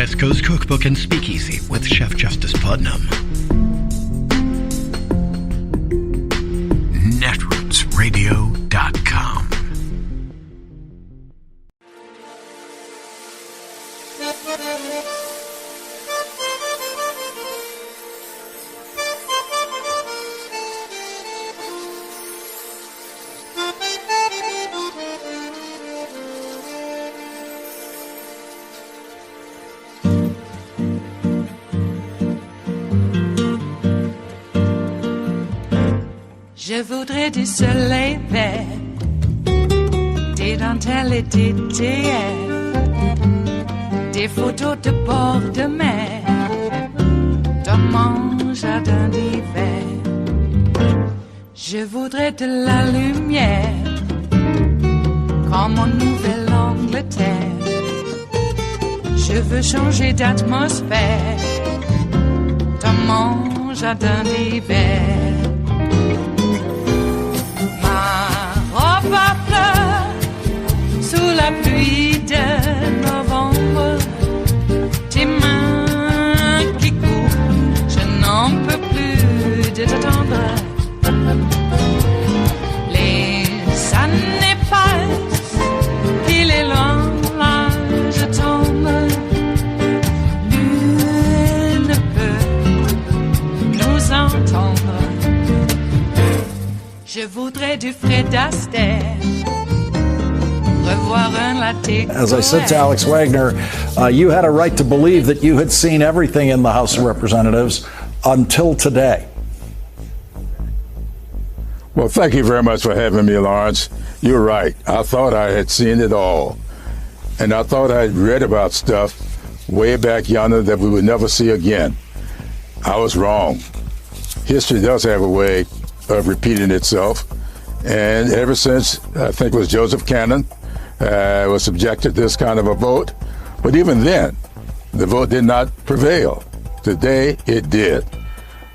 West Coast Cookbook and Speakeasy with Chef Justice Putnam. Netrootsradio.com. Je voudrais du soleil vert, des dentelles et des théières, des photos de bord de mer, dans mon jardin d'hiver. Je voudrais de la lumière, comme en Nouvelle-Angleterre. Je veux changer d'atmosphère, dans mon jardin d'hiver. Ma fleur sous la pluie de novembre, tes mains qui courent, je n'en peux plus de t'attendre. Les années passent, il est loin, là je tombe. Nul ne peut nous entendre. Je voudrais du Fred Astaire, revoir un latte. As I said to Alex Wagner, you had a right to believe that you had seen everything in the House of Representatives until today. Well, thank you very much for having me, Lawrence. You're right. I thought I had seen it all. And I thought I'd read about stuff way back yonder that we would never see again. I was wrong. History does have a way of repeating itself. And ever since, I think it was Joseph Cannon, was subjected to this kind of a vote. But even then, the vote did not prevail. Today, it did.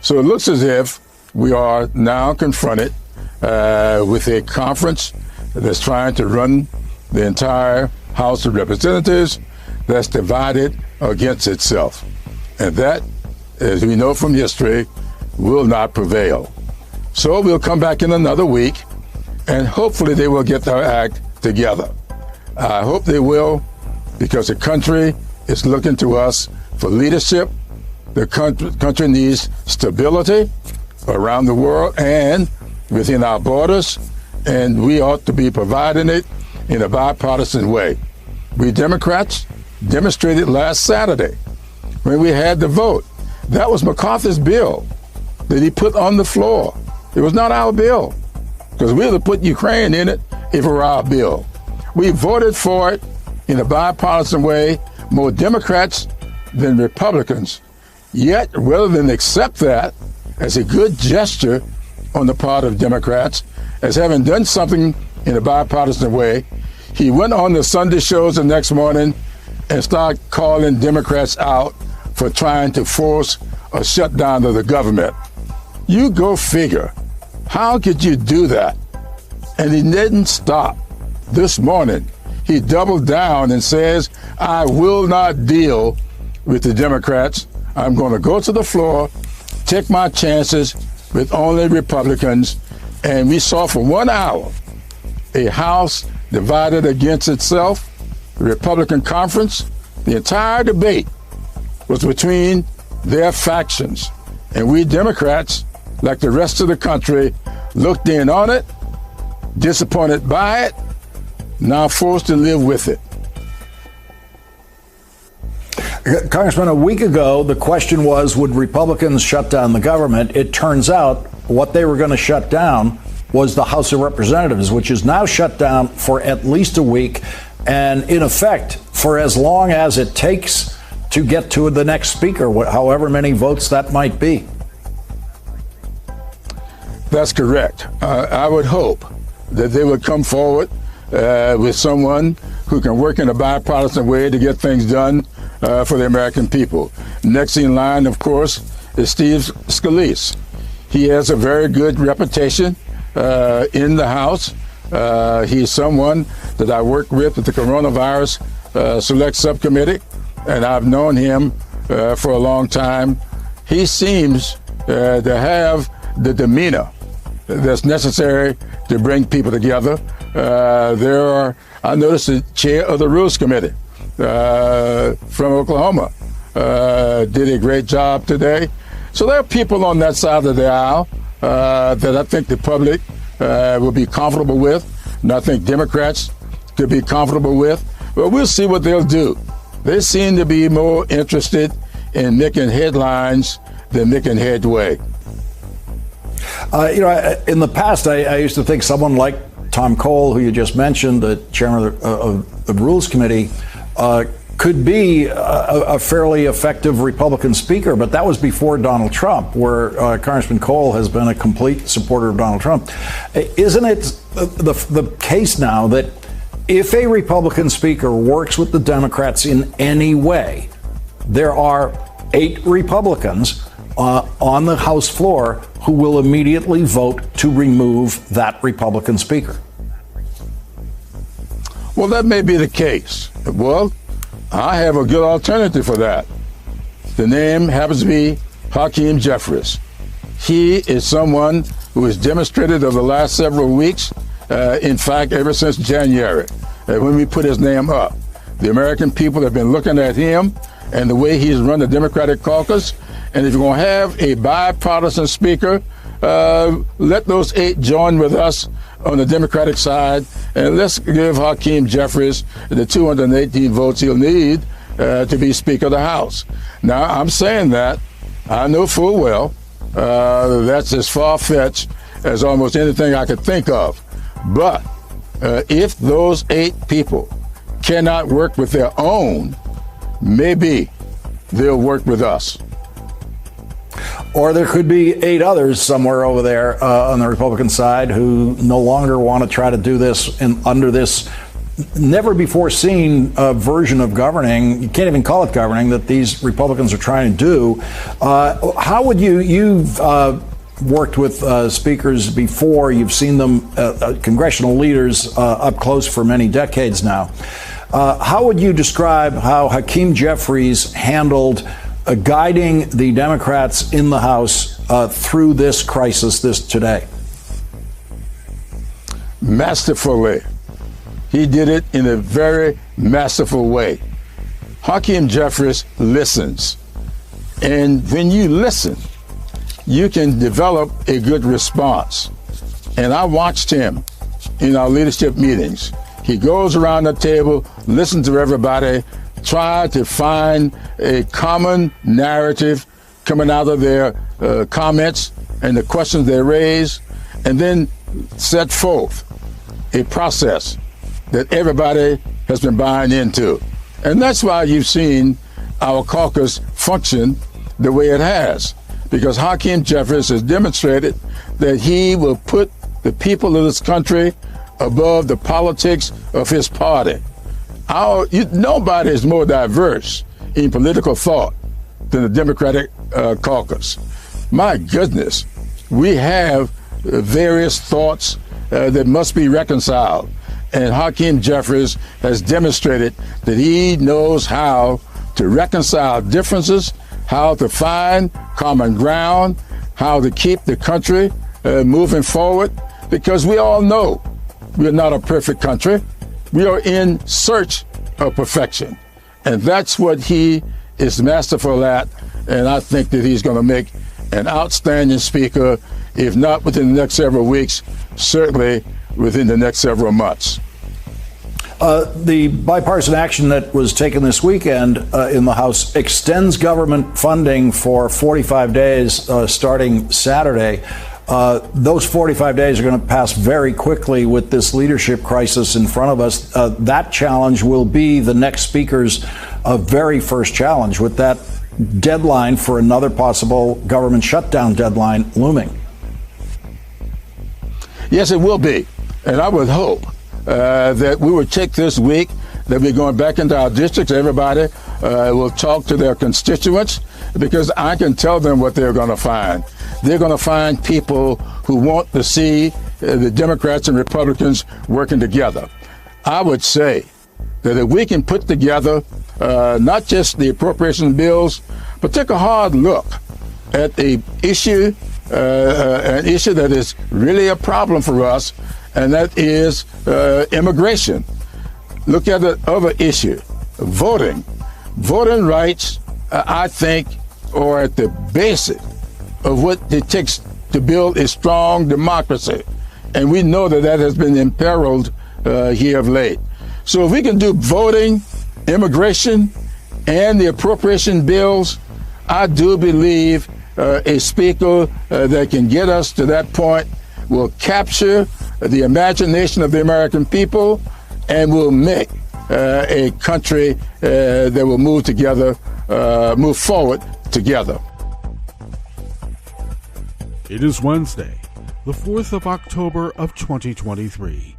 So it looks as if we are now confronted with a conference that's trying to run the entire House of Representatives that's divided against itself. And that, as we know from history, will not prevail. So we'll come back in another week, and hopefully they will get their act together. I hope they will, because the country is looking to us for leadership. The country needs stability around the world and within our borders, and we ought to be providing it in a bipartisan way. We Democrats demonstrated last Saturday when we had the vote. That was McCarthy's bill that he put on the floor. It was not our bill, because we would have put Ukraine in it if it were our bill. We voted for it in a bipartisan way, more Democrats than Republicans. Yet, rather than accept that as a good gesture on the part of Democrats, as having done something in a bipartisan way, he went on the Sunday shows the next morning and started calling Democrats out for trying to force a shutdown of the government. You go figure. How could you do that? And he didn't stop. This morning, he doubled down and says, I will not deal with the Democrats. I'm going to go to the floor, take my chances with only Republicans. And we saw for 1 hour a House divided against itself, the Republican conference. The entire debate was between their factions. And we Democrats, like the rest of the country, looked in on it, disappointed by it, now forced to live with it. Congressman, a week ago, the question was, would Republicans shut down the government? It turns out what they were going to shut down was the House of Representatives, which is now shut down for at least a week, and in effect, for as long as it takes to get to the next speaker, however many votes that might be. That's correct. I would hope that they would come forward with someone who can work in a bipartisan way to get things done for the American people. Next in line, of course, is Steve Scalise. He has a very good reputation in the House. He's someone that I worked with at the Coronavirus Select Subcommittee and I've known him for a long time, he seems to have the demeanor that's necessary to bring people together. I noticed the chair of the Rules Committee from Oklahoma did a great job today. So there are people on that side of the aisle that I think the public will be comfortable with, and I think Democrats could be comfortable with. But we'll see what they'll do. They seem to be more interested in making headlines than making headway. In the past, I used to think someone like Tom Cole, who you just mentioned, the chairman of the Rules Committee, could be a fairly effective Republican speaker, but that was before Donald Trump, where Congressman Cole has been a complete supporter of Donald Trump. Isn't it the case now that if a Republican speaker works with the Democrats in any way, there are 8 Republicans on the House floor who will immediately vote to remove that Republican speaker? Well, that may be the case. Well, I have a good alternative for that. The name happens to be Hakeem Jeffries. He is someone who has demonstrated over the last several weeks, in fact, ever since January, when we put his name up. The American people have been looking at him and the way he's run the Democratic caucus. And if you're going to have a bipartisan speaker, let those 8 join with us on the Democratic side, and let's give Hakeem Jeffries the 218 votes he'll need to be Speaker of the House. Now, I'm saying that. I know full well that's as far-fetched as almost anything I could think of. But if those 8 people cannot work with their own, maybe they'll work with us. Or there could be 8 others somewhere over there on the Republican side who no longer want to try to do this under this never-before-seen version of governing. You can't even call it governing that these Republicans are trying to do. How would you've worked with speakers before. You've seen them, congressional leaders, up close for many decades now. How would you describe how Hakeem Jeffries handled guiding the Democrats in the House through this crisis today? Masterfully. He did it in a very masterful way. Hakeem Jeffries listens. And when you listen, you can develop a good response. And I watched him in our leadership meetings. He goes around the table, listens to everybody, try to find a common narrative coming out of their comments and the questions they raise, and then set forth a process that everybody has been buying into. And that's why you've seen our caucus function the way it has, because Hakeem Jeffries has demonstrated that he will put the people of this country above the politics of his party. Nobody is more diverse in political thought than the Democratic caucus. My goodness, we have various thoughts that must be reconciled. And Hakeem Jeffries has demonstrated that he knows how to reconcile differences, how to find common ground, how to keep the country moving forward, because we all know we're not a perfect country. We are in search of perfection. And that's what he is masterful at. And I think that he's going to make an outstanding speaker, if not within the next several weeks, certainly within the next several months. The bipartisan action that was taken this weekend in the House extends government funding for 45 days starting Saturday. Those 45 days are going to pass very quickly with this leadership crisis in front of us. That challenge will be the next speaker's very first challenge, with that deadline for another possible government shutdown deadline looming. Yes, it will be. And I would hope that we would take this week, that we're going back into our districts. Everybody will talk to their constituents, because I can tell them what they're going to find. They're going to find people who want to see the Democrats and Republicans working together. I would say that if we can put together not just the appropriation bills, but take a hard look at the issue, an issue that is really a problem for us, and that is immigration. Look at the other issue, voting. Voting rights, I think, are at the basic of what it takes to build a strong democracy. And we know that has been imperiled here of late. So if we can do voting, immigration, and the appropriation bills, I do believe a speaker that can get us to that point will capture the imagination of the American people and will make a country that will move forward together. It is Wednesday, the 4th of October of 2023,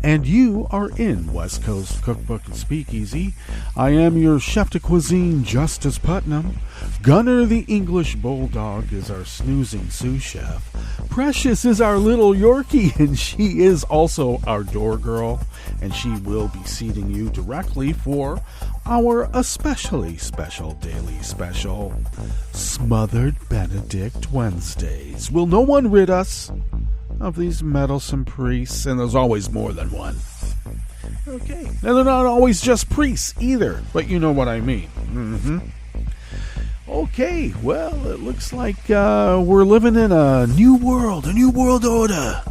and you are in West Coast Cookbook and Speakeasy. I am your chef de cuisine, Justice Putnam. Gunner the English Bulldog is our snoozing sous chef. Precious is our little Yorkie, and she is also our door girl, and she will be seating you directly for our especially special daily special, Smothered Benedict Wednesdays. Will no one rid us of these meddlesome priests? And there's always more than one. Okay. And they're not always just priests either, but you know what I mean. Okay, well, it looks like we're living in a new world order.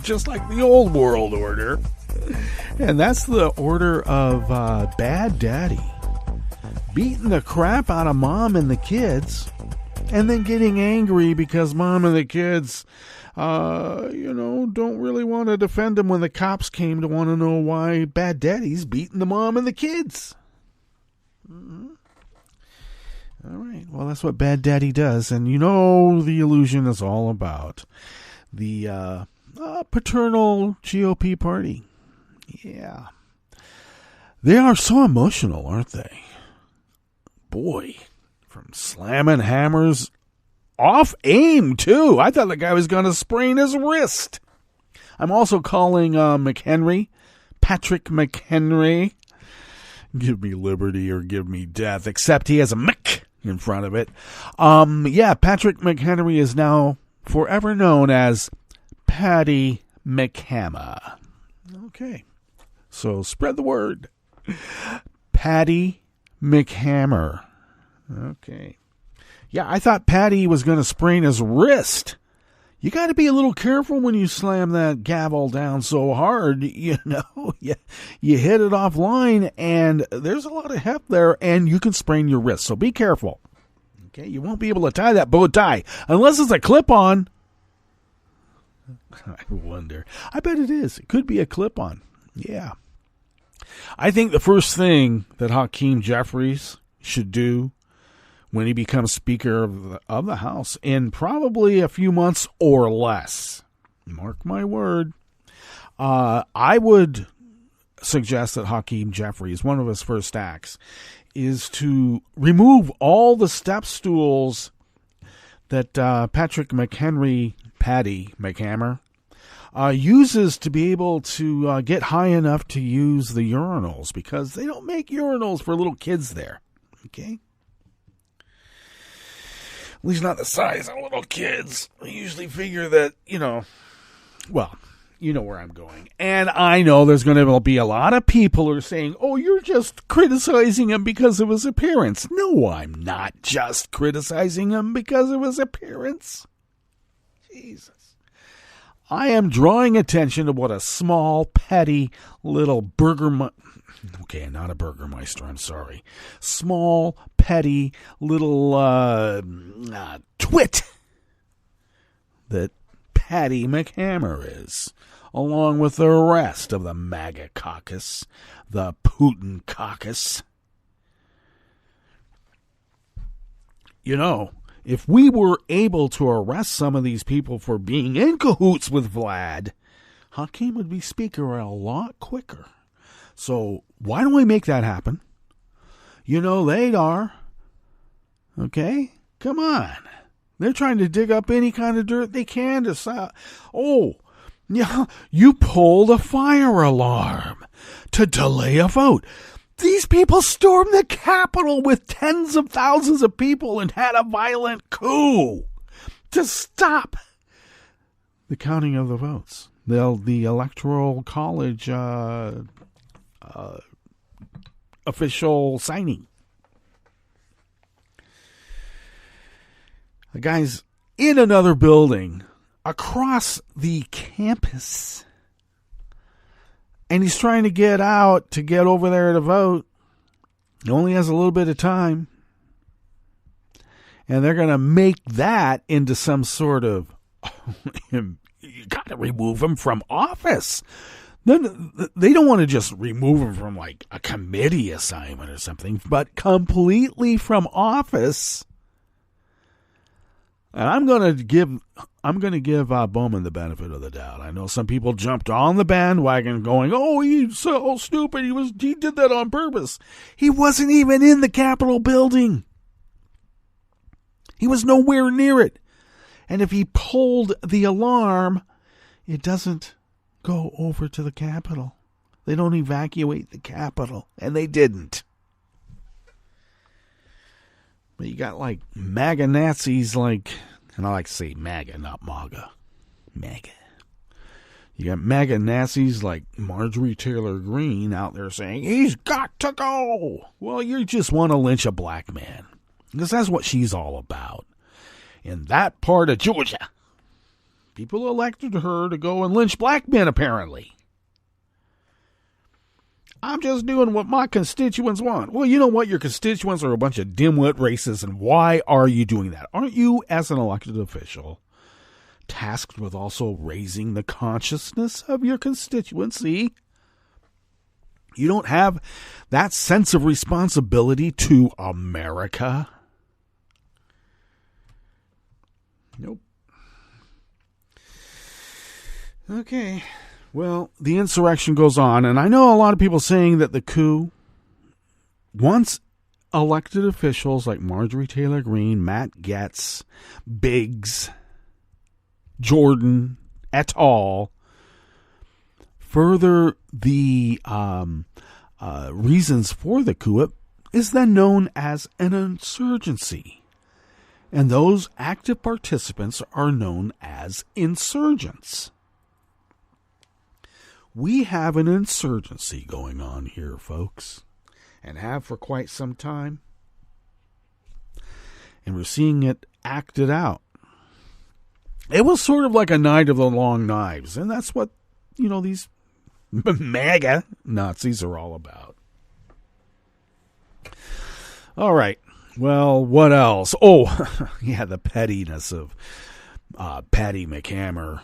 Just like the old world order. And that's the order of bad daddy. Beating the crap out of mom and the kids. And then getting angry because mom and the kids, don't really want to defend him when the cops came to want to know why bad daddy's beating the mom and the kids. All right, well, that's what bad daddy does. And the illusion is all about the paternal GOP party. Yeah. They are so emotional, aren't they? Boy, from slamming hammers off aim, too. I thought the guy was going to sprain his wrist. I'm also calling Patrick McHenry. Give me liberty or give me death, except he has a Mc in front of it. Patrick McHenry is now forever known as Patty McHammer. Okay, so spread the word. Patty McHammer. Okay. Yeah, I thought Patty was going to sprain his wrist. You got to be a little careful when you slam that gavel down so hard. You hit it offline, and there's a lot of heft there, and you can sprain your wrist. So be careful. Okay, you won't be able to tie that bow tie unless it's a clip-on. I wonder. I bet it is. It could be a clip-on. Yeah. I think the first thing that Hakeem Jeffries should do when he becomes Speaker of the House in probably a few months or less, mark my word, I would suggest that Hakeem Jeffries, one of his first acts, is to remove all the step stools that Patrick McHenry, Patty McHammer, uses to be able to get high enough to use the urinals, because they don't make urinals for little kids there. Okay? At least not the size of little kids. I usually figure that, well, you know where I'm going. And I know there's going to be a lot of people who are saying, oh, you're just criticizing him because of his appearance. No, I'm not just criticizing him because of his appearance. Jesus. I am drawing attention to what a small, petty, little okay, not a Burgermeister, I'm sorry. Small, petty, little twit that Patty McHammer is, along with the rest of the MAGA caucus, the Putin caucus. If we were able to arrest some of these people for being in cahoots with Vlad, Hakeem would be Speaker a lot quicker. So why don't we make that happen? They are. Okay? Come on. They're trying to dig up any kind of dirt they can to you pulled a fire alarm to delay a vote. These people stormed the Capitol with tens of thousands of people and had a violent coup to stop the counting of the votes. The Electoral College official signing. The guy's in another building across the campus, and he's trying to get out to get over there to vote. He only has a little bit of time, and they're going to make that into some sort of you got to remove him from office. Then they don't want to just remove him from like a committee assignment or something, but completely from office. And I'm going to give Bowman the benefit of the doubt. I know some people jumped on the bandwagon going, "Oh, he's so stupid. He did that on purpose." He wasn't even in the Capitol building. He was nowhere near it. And if he pulled the alarm, it doesn't go over to the Capitol. They don't evacuate the Capitol, and they didn't. But you got like MAGA Nazis, like, and I like to say MAGA, not MAGA. MAGA. You got MAGA Nazis like Marjorie Taylor Greene out there saying, "He's got to go." Well, you just want to lynch a black man. Because that's what she's all about. In that part of Georgia, people elected her to go and lynch black men, apparently. I'm just doing what my constituents want. Well, you know what? Your constituents are a bunch of dimwit racists, and why are you doing that? Aren't you, as an elected official, tasked with also raising the consciousness of your constituency? You don't have that sense of responsibility to America? Nope. Okay. Well, the insurrection goes on, and I know a lot of people saying that the coup, once elected officials like Marjorie Taylor Greene, Matt Gaetz, Biggs, Jordan, et al., further the reasons for the coup is then known as an insurgency. And those active participants are known as insurgents. We have an insurgency going on here, folks, and have for quite some time. And we're seeing it acted out. It was sort of like a night of the long knives, and that's what, these MAGA Nazis are all about. All right. Well, what else? Oh, yeah, the pettiness of Patty McHammer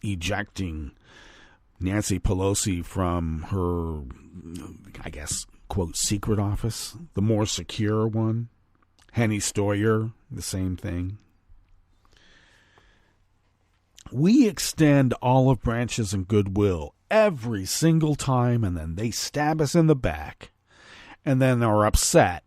ejecting Nancy Pelosi from her, I guess, quote, secret office, the more secure one. Henny Stoyer, the same thing. We extend olive branches and goodwill every single time, and then they stab us in the back, and then they're upset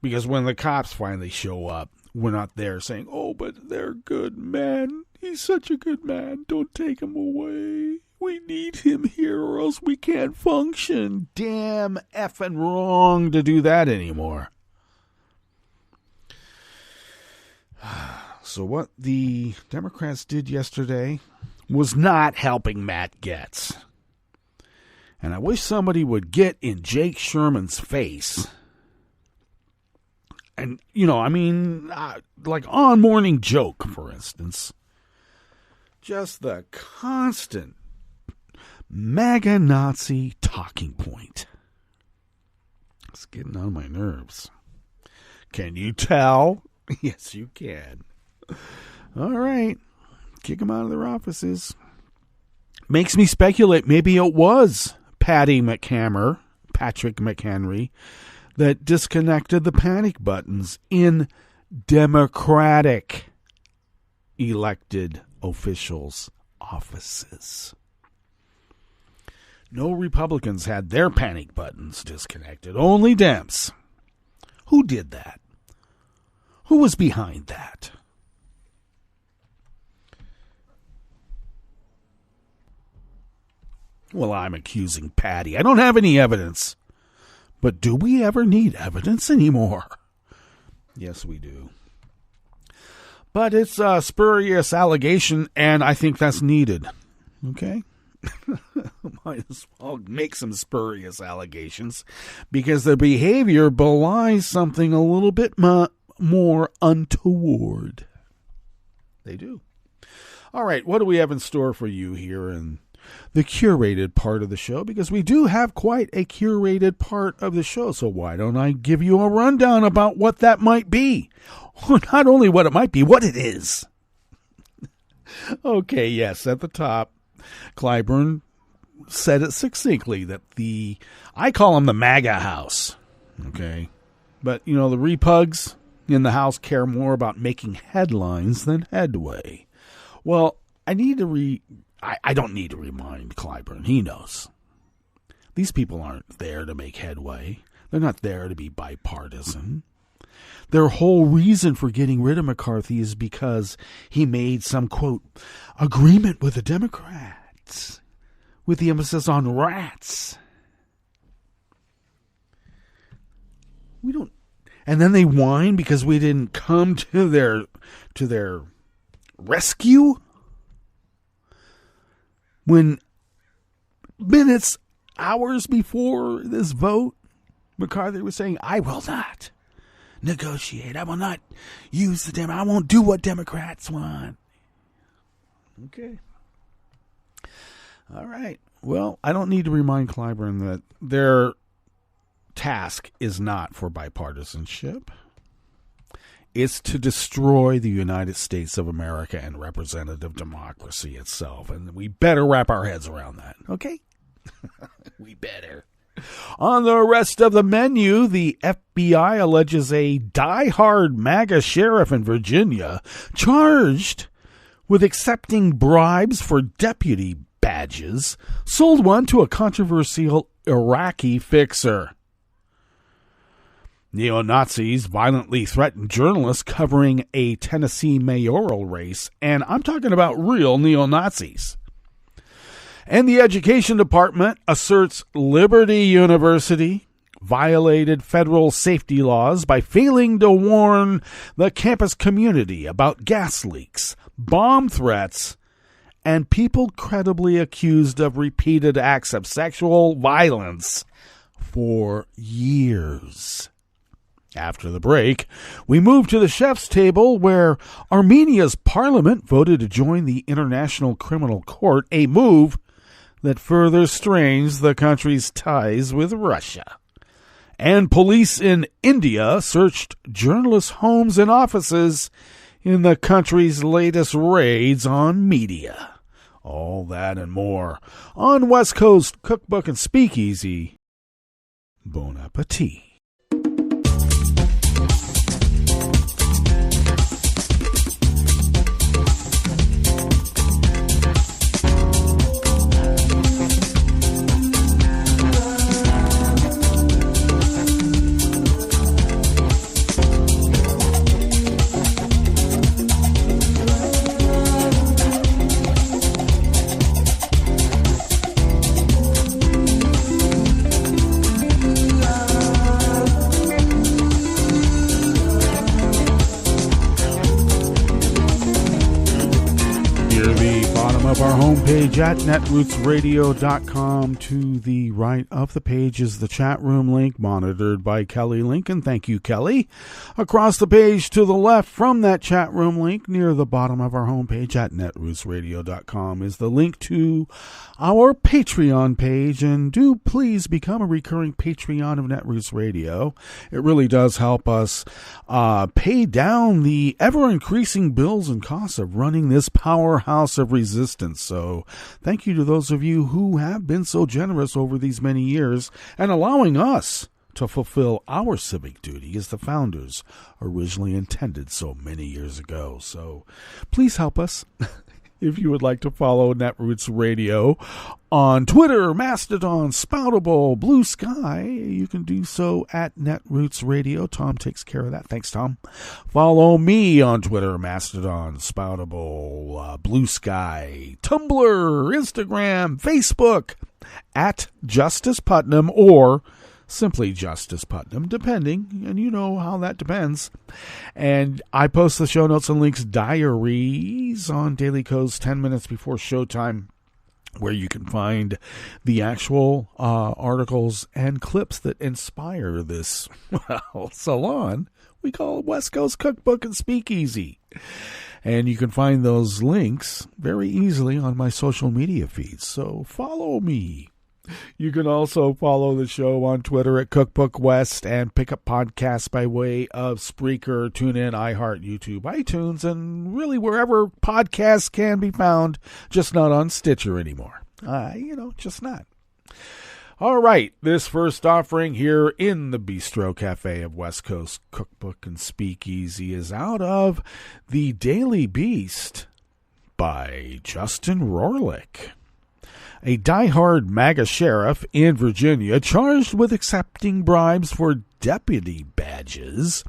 because when the cops finally show up, we're not there saying, "Oh, but they're good men. He's such a good man. Don't take him away. We need him here or else we can't function." Damn effing wrong to do that anymore. So what the Democrats did yesterday was not helping Matt Gaetz. And I wish somebody would get in Jake Sherman's face. And, like on Morning Joke, for instance. Just the constant MAGA Nazi talking point. It's getting on my nerves. Can you tell? Yes, you can. All right. Kick them out of their offices. Makes me speculate maybe it was Patrick McHenry, that disconnected the panic buttons in Democratic elected officials' offices. No Republicans had their panic buttons disconnected, only Dems. Who did that? Who was behind that? Well, I'm accusing Patty. I don't have any evidence. But do we ever need evidence anymore? Yes, we do. But it's a spurious allegation, and I think that's needed. Okay? Might as well make some spurious allegations, because the behavior belies something a little bit more untoward. They do. All right, what do we have in store for you here in the curated part of the show? Because we do have quite a curated part of the show, so why don't I give you a rundown about what that might be? Not only what it might be, what it is. Okay, yes, at the top, Clyburn said it succinctly that I call them the MAGA house, okay? But, the repugs in the house care more about making headlines than headway. Well, I don't need to remind Clyburn. He knows. These people aren't there to make headway. They're not there to be bipartisan. Their whole reason for getting rid of McCarthy is because he made some, quote, agreement with the Democrats, with the emphasis on rats. We don't, and then they whine because we didn't come to their rescue. When hours before this vote, McCarthy was saying, I will not negotiate. I will not use I won't do what Democrats want. Okay. All right. Well, I don't need to remind Clyburn that their task is not for bipartisanship. It's to destroy the United States of America and representative democracy itself. And we better wrap our heads around that. Okay? We better. On the rest of the menu, the FBI alleges a diehard MAGA sheriff in Virginia charged with accepting bribes for deputy badges sold one to a controversial Iraqi fixer. Neo-Nazis violently threatened journalists covering a Tennessee mayoral race, and I'm talking about real neo-Nazis. And the Education Department asserts Liberty University violated federal safety laws by failing to warn the campus community about gas leaks, bomb threats, and people credibly accused of repeated acts of sexual violence for years. After the break, we move to the chef's table, where Armenia's parliament voted to join the International Criminal Court, a move that further strains the country's ties with Russia. And police in India searched journalists' homes and offices in the country's latest raids on media. All that and more on West Coast Cookbook and Speakeasy. Bon appetit. Our homepage at netrootsradio.com. To the right of the page is the chat room link, monitored by Kelly Lincoln. Thank you, Kelly. Across the page to the left from that chat room link, near the bottom of our homepage at netrootsradio.com, is the link to our Patreon page. And do please become a recurring Patreon of Netroots Radio. It really does help us pay down the ever-increasing bills and costs of running this powerhouse of resistance. So thank you to those of you who have been so generous over these many years and allowing us to fulfill our civic duty as the founders originally intended so many years ago. So please help us. If you would like to follow Netroots Radio on Twitter, Mastodon, Spoutable, Blue Sky, you can do so at Netroots Radio. Tom takes care of that. Thanks, Tom. Follow me on Twitter, Mastodon, Spoutable, Blue Sky, Tumblr, Instagram, Facebook, at Justice Putnam or simply Justice Putnam, depending, and you know how that depends. And I post the show notes and links diaries on Daily Codes 10 minutes before showtime, where you can find the actual articles and clips that inspire this salon we call West Coast Cookbook and Speakeasy. And you can find those links very easily on my social media feeds, so follow me. You can also follow the show on Twitter at Cookbook West and pick up podcasts by way of Spreaker, TuneIn, iHeart, YouTube, iTunes, and really wherever podcasts can be found, just not on Stitcher anymore. Just not. All right, this first offering here in the Bistro Cafe of West Coast Cookbook and Speakeasy is out of The Daily Beast by Justin Rohrlich. A diehard MAGA sheriff in Virginia charged with accepting bribes for deputy badges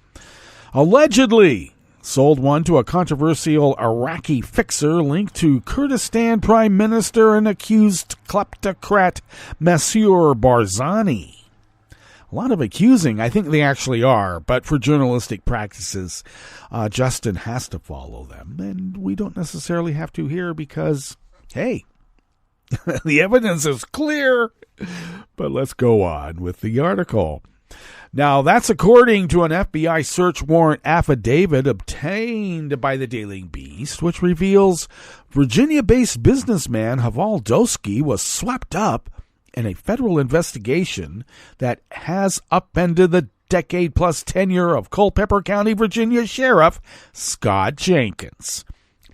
allegedly sold one to a controversial Iraqi fixer linked to Kurdistan Prime Minister and accused kleptocrat Massoud Barzani. A lot of accusing. I think they actually are, but for journalistic practices, Justin has to follow them, and we don't necessarily have to here because, hey, the evidence is clear, but let's go on with the article. Now, that's according to an FBI search warrant affidavit obtained by the Daily Beast, which reveals Virginia-based businessman Haval Doski was swept up in a federal investigation that has upended the decade-plus tenure of Culpeper County, Virginia Sheriff Scott Jenkins.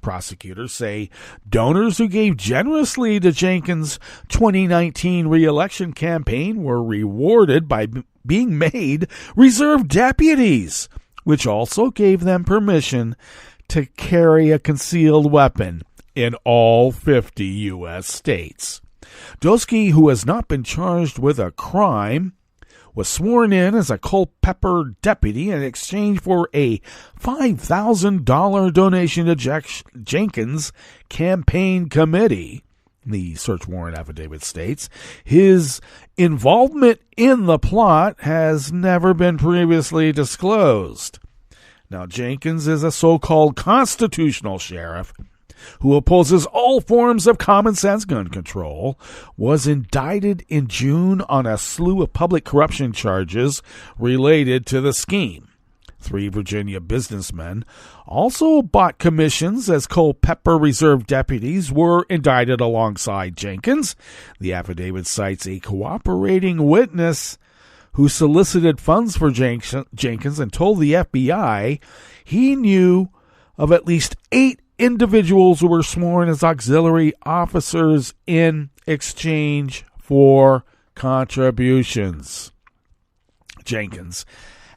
Prosecutors say donors who gave generously to Jenkins' 2019 re-election campaign were rewarded by being made reserve deputies, which also gave them permission to carry a concealed weapon in all 50 U.S. states. Doski, who has not been charged with a crime, was sworn in as a Culpeper deputy in exchange for a $5,000 donation to Jenkins' campaign committee. The search warrant affidavit states his involvement in the plot has never been previously disclosed. Now, Jenkins is a so-called constitutional sheriff who opposes all forms of common-sense gun control, was indicted in June on a slew of public corruption charges related to the scheme. 3 Virginia businessmen also bought commissions as Culpeper Reserve deputies were indicted alongside Jenkins. The affidavit cites a cooperating witness who solicited funds for Jenkins and told the FBI he knew of at least 8 individuals who were sworn as auxiliary officers in exchange for contributions. Jenkins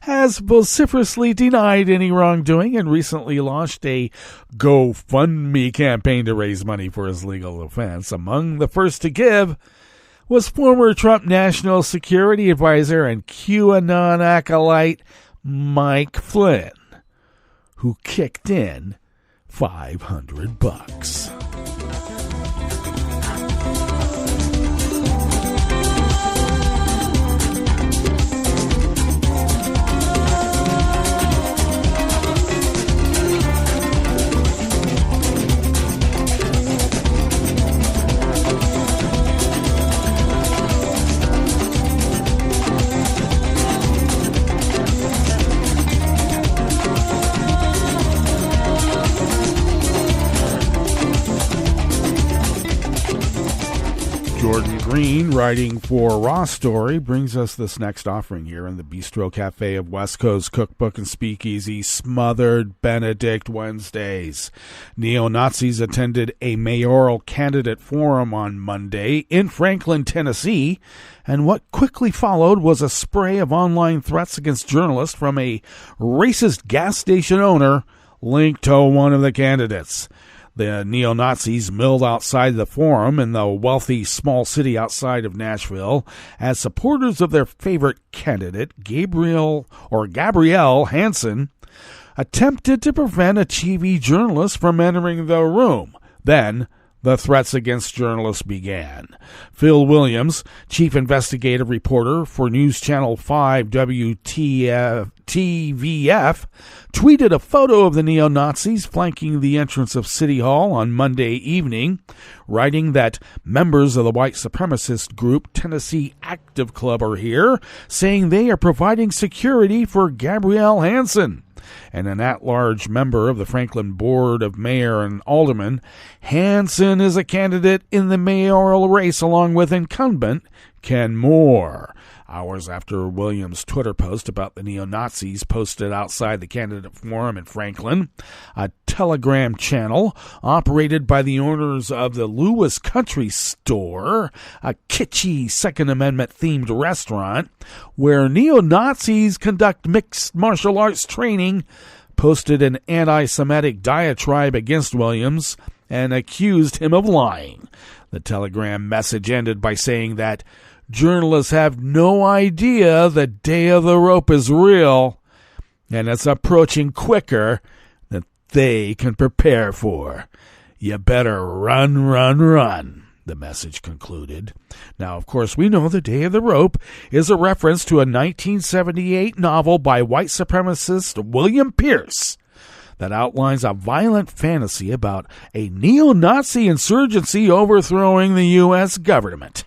has vociferously denied any wrongdoing and recently launched a GoFundMe campaign to raise money for his legal defense. Among the first to give was former Trump National Security Advisor and QAnon acolyte Mike Flynn, who kicked in $500. Jordan Green, writing for Raw Story, brings us this next offering here in the Bistro Cafe of West Coast Cookbook and Speakeasy, Smothered Benedict Wednesdays. Neo-Nazis attended a mayoral candidate forum on Monday in Franklin, Tennessee, and what quickly followed was a spray of online threats against journalists from a racist gas station owner linked to one of the candidates. The neo-Nazis milled outside the Forum in the wealthy small city outside of Nashville as supporters of their favorite candidate, Gabrielle Hansen, attempted to prevent a TV journalist from entering the room. Then, the threats against journalists began. Phil Williams, chief investigative reporter for News Channel 5 WTVF, tweeted a photo of the neo-Nazis flanking the entrance of City Hall on Monday evening, writing that members of the white supremacist group Tennessee Active Club are here, saying they are providing security for Gabrielle Hansen. And an at-large member of the Franklin Board of Mayor and Aldermen, Hansen is a candidate in the mayoral race along with incumbent Ken Moore. Hours after Williams' Twitter post about the neo-Nazis posted outside the candidate forum in Franklin, a Telegram channel operated by the owners of the Lewis Country Store, a kitschy Second Amendment-themed restaurant where neo-Nazis conduct mixed martial arts training, posted an anti-Semitic diatribe against Williams and accused him of lying. The Telegram message ended by saying that journalists have no idea the day of the rope is real, and it's approaching quicker than they can prepare for. You better run, run, run, the message concluded. Now, of course, we know the day of the rope is a reference to a 1978 novel by white supremacist William Pierce that outlines a violent fantasy about a neo-Nazi insurgency overthrowing the U.S. government.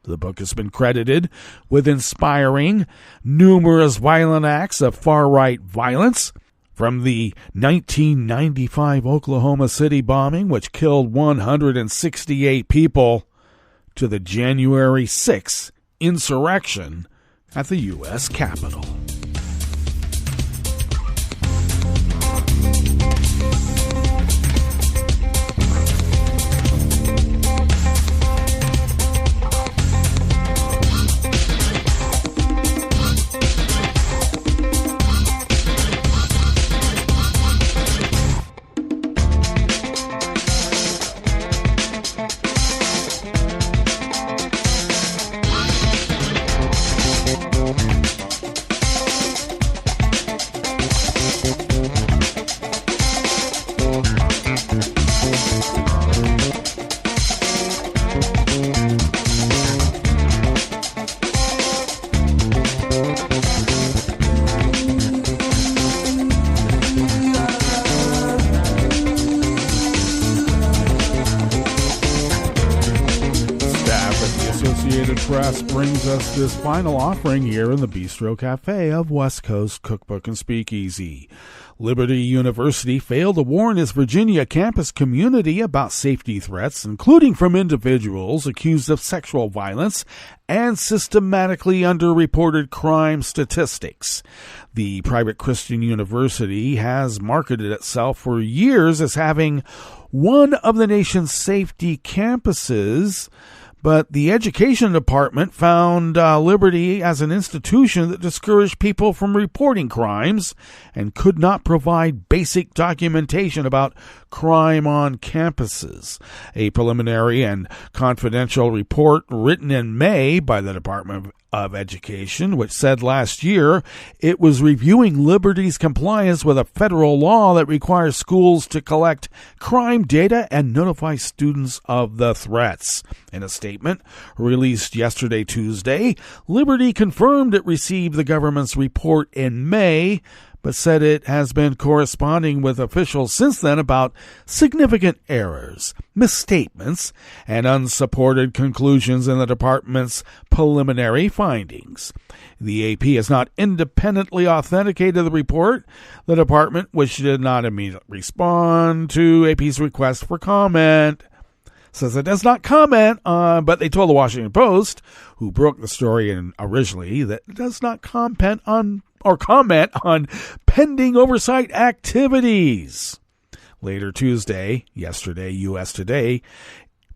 The book has been credited with inspiring numerous violent acts of far-right violence, from the 1995 Oklahoma City bombing, which killed 168 people, to the January 6th insurrection at the U.S. Capitol. Brings us this final offering here in the Bistro Cafe of West Coast Cookbook and Speakeasy. Liberty University failed to warn its Virginia campus community about safety threats, including from individuals accused of sexual violence and systematically underreported crime statistics. The private Christian university has marketed itself for years as having one of the nation's safety campuses, but the education department found Liberty as an institution that discouraged people from reporting crimes and could not provide basic documentation about crime on campuses. A preliminary and confidential report written in May by the Department of Education, which said last year it was reviewing Liberty's compliance with a federal law that requires schools to collect crime data and notify students of the threats. In a statement released yesterday, Tuesday, Liberty confirmed it received the government's report in May, but said it has been corresponding with officials since then about significant errors, misstatements, and unsupported conclusions in the department's preliminary findings. The AP has not independently authenticated the report. The department, which did not immediately respond to AP's request for comment, says it does not comment on, but they told the Washington Post, who broke the story originally, that it does not comment on pending oversight activities. Later Tuesday, yesterday, U.S. Today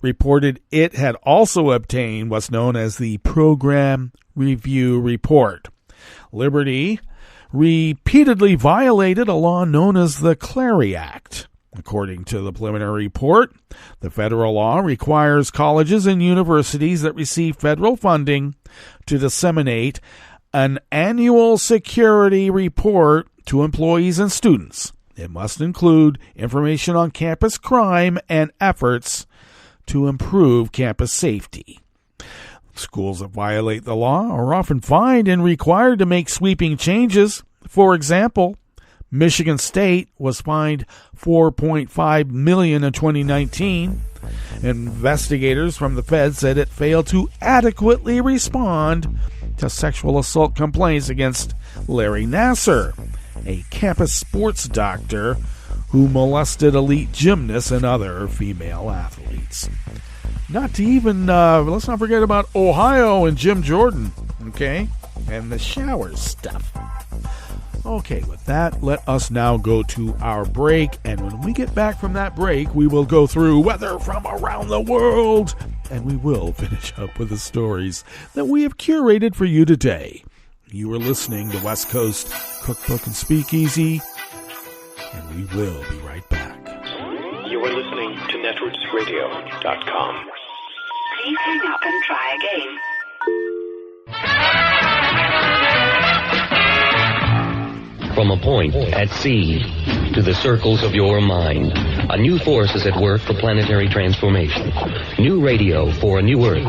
reported it had also obtained what's known as the Program Review Report. Liberty repeatedly violated a law known as the Clary Act, According to the preliminary report, the federal law requires colleges and universities that receive federal funding to disseminate an annual security report to employees and students. It must include information on campus crime and efforts to improve campus safety. Schools that violate the law are often fined and required to make sweeping changes. For example, Michigan State was fined $4.5 million in 2019. Investigators from the Fed said it failed to adequately respond to sexual assault complaints against Larry Nassar, a campus sports doctor who molested elite gymnasts and other female athletes. Not to even, let's not forget about Ohio and Jim Jordan, okay? And the shower stuff. Okay, with that, let us now go to our break. And when we get back from that break, we will go through weather from around the world. And we will finish up with the stories that we have curated for you today. You are listening to West Coast Cookbook and Speakeasy. And we will be right back. You are listening to netrootsradio.com. Please hang up and try again. From a point at sea to the circles of your mind, a new force is at work for planetary transformation. New radio for a new Earth.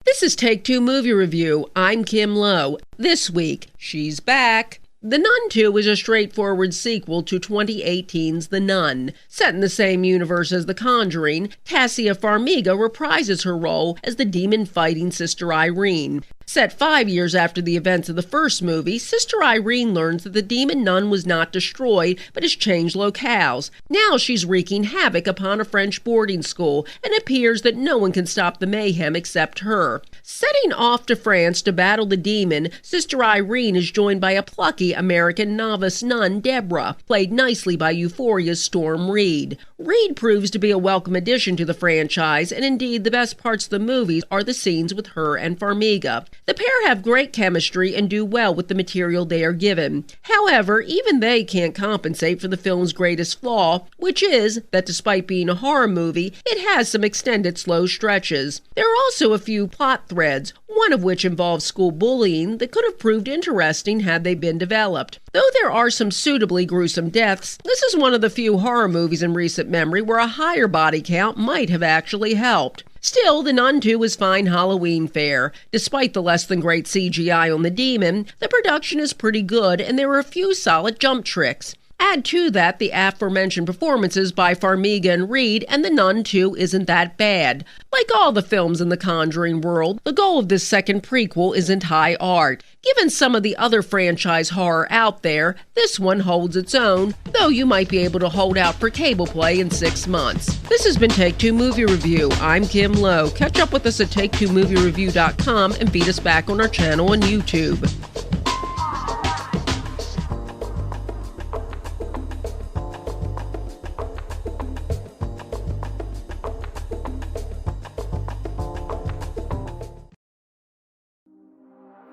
This is Take Two Movie Review. I'm Kim Lowe. This week, she's back. The Nun 2 is a straightforward sequel to 2018's The Nun. Set in the same universe as The Conjuring, Tassia Farmiga reprises her role as the demon-fighting Sister Irene. Set 5 years after the events of the first movie, Sister Irene learns that the demon nun was not destroyed, but has changed locales. Now she's wreaking havoc upon a French boarding school, and it appears that no one can stop the mayhem except her. Setting off to France to battle the demon, Sister Irene is joined by a plucky American novice nun, Deborah, played nicely by Euphoria's Storm Reed. Reed proves to be a welcome addition to the franchise, and indeed the best parts of the movies are the scenes with her and Farmiga. The pair have great chemistry and do well with the material they are given. However, even they can't compensate for the film's greatest flaw, which is that despite being a horror movie, it has some extended slow stretches. There are also a few plot threads, one of which involves school bullying that could have proved interesting had they been developed. Though there are some suitably gruesome deaths, this is one of the few horror movies in recent memory where a higher body count might have actually helped. Still, The Nun 2 is fine Halloween fare. Despite the less-than-great CGI on the demon, the production is pretty good and there are a few solid jump tricks. Add to that the aforementioned performances by Farmiga and Reed, and The Nun 2 isn't that bad. Like all the films in the Conjuring world, the goal of this second prequel isn't high art. Given some of the other franchise horror out there, this one holds its own, though you might be able to hold out for cable play in 6 months. This has been Take Two Movie Review. I'm Kim Lowe. Catch up with us at TakeTwoMovieReview.com and beat us back on our channel on YouTube.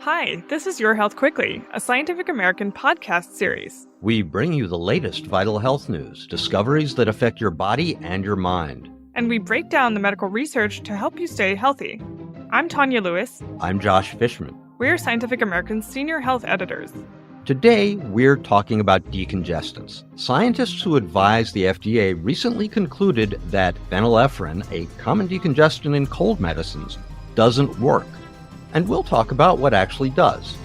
Hi, this is Your Health Quickly, a Scientific American podcast series. We bring you the latest vital health news, discoveries that affect your body and your mind. And we break down the medical research to help you stay healthy. I'm Tanya Lewis. I'm Josh Fishman. We're Scientific American's senior health editors. Today, we're talking about decongestants. Scientists who advise the FDA recently concluded that phenylephrine, a common decongestant in cold medicines, doesn't work. And we'll talk about what actually does.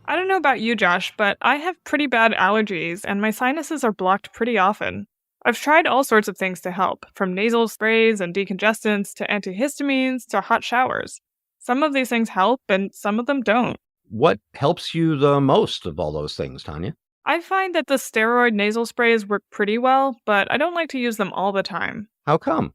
I don't know about you, Josh, but I have pretty bad allergies and my sinuses are blocked pretty often. I've tried all sorts of things to help, from nasal sprays and decongestants to antihistamines to hot showers. Some of these things help and some of them don't. What helps you the most of all those things, Tanya? I find that the steroid nasal sprays work pretty well, but I don't like to use them all the time. How come?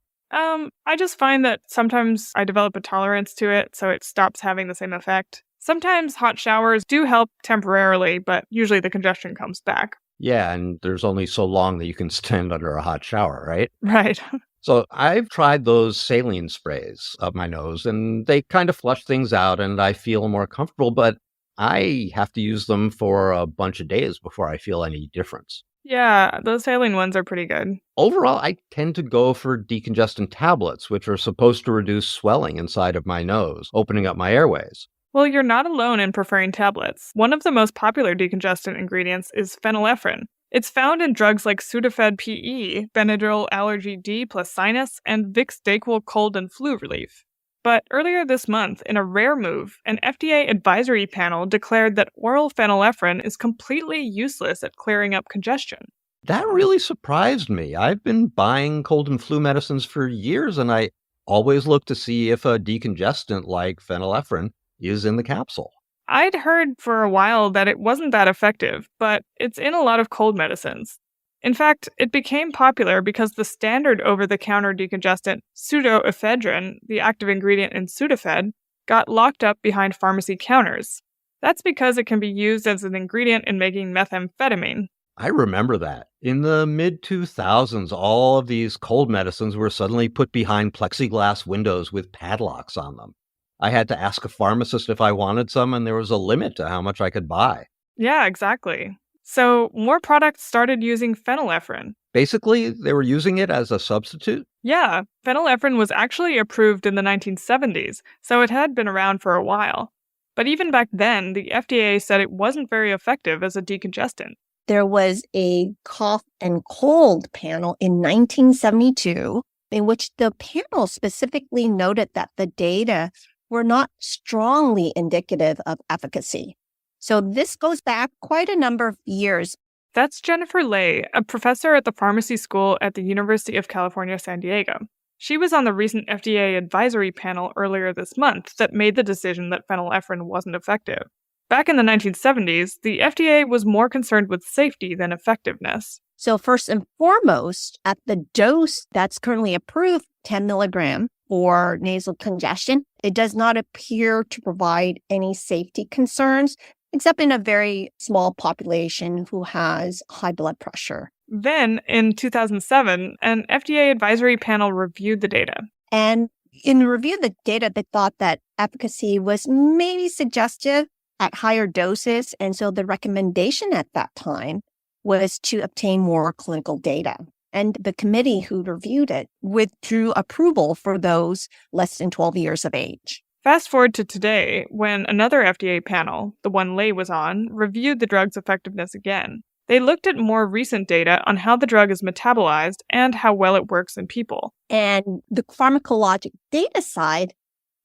I just find that sometimes I develop a tolerance to it, so it stops having the same effect. Sometimes hot showers do help temporarily, but usually the congestion comes back. Yeah, and there's only so long that you can stand under a hot shower, right? Right. So I've tried those saline sprays up my nose, and they kind of flush things out, and I feel more comfortable, but I have to use them for a bunch of days before I feel any difference. Yeah, those saline ones are pretty good. Overall, I tend to go for decongestant tablets, which are supposed to reduce swelling inside of my nose, opening up my airways. Well, you're not alone in preferring tablets. One of the most popular decongestant ingredients is phenylephrine. It's found in drugs like Sudafed PE, Benadryl Allergy D plus sinus, and Vicks Dayquil cold and flu relief. But earlier this month, in a rare move, an FDA advisory panel declared that oral phenylephrine is completely useless at clearing up congestion. That really surprised me. I've been buying cold and flu medicines for years, and I always look to see if a decongestant like phenylephrine is in the capsule. I'd heard for a while that it wasn't that effective, but it's in a lot of cold medicines. In fact, it became popular because the standard over-the-counter decongestant, pseudoephedrine, the active ingredient in Sudafed, got locked up behind pharmacy counters. That's because it can be used as an ingredient in making methamphetamine. I remember that. In the mid-2000s, all of these cold medicines were suddenly put behind plexiglass windows with padlocks on them. I had to ask a pharmacist if I wanted some, and there was a limit to how much I could buy. Yeah, exactly. So more products started using phenylephrine. Basically, they were using it as a substitute? Yeah, phenylephrine was actually approved in the 1970s, so it had been around for a while. But even back then, the FDA said it wasn't very effective as a decongestant. There was a cough and cold panel in 1972 in which the panel specifically noted that the data were not strongly indicative of efficacy. So this goes back quite a number of years. That's Jennifer Lay, a professor at the pharmacy school at the University of California, San Diego. She was on the recent FDA advisory panel earlier this month that made the decision that phenylephrine wasn't effective. Back in the 1970s, the FDA was more concerned with safety than effectiveness. So first and foremost, at the dose that's currently approved, 10 milligram for nasal congestion, it does not appear to provide any safety concerns, except in a very small population who has high blood pressure. Then, in 2007, an FDA advisory panel reviewed the data. And in review of the data, they thought that efficacy was maybe suggestive at higher doses. And so the recommendation at that time was to obtain more clinical data. And the committee who reviewed it withdrew approval for those less than 12 years of age. Fast forward to today, when another FDA panel, the one Lay was on, reviewed the drug's effectiveness again. They looked at more recent data on how the drug is metabolized and how well it works in people. And the pharmacologic data side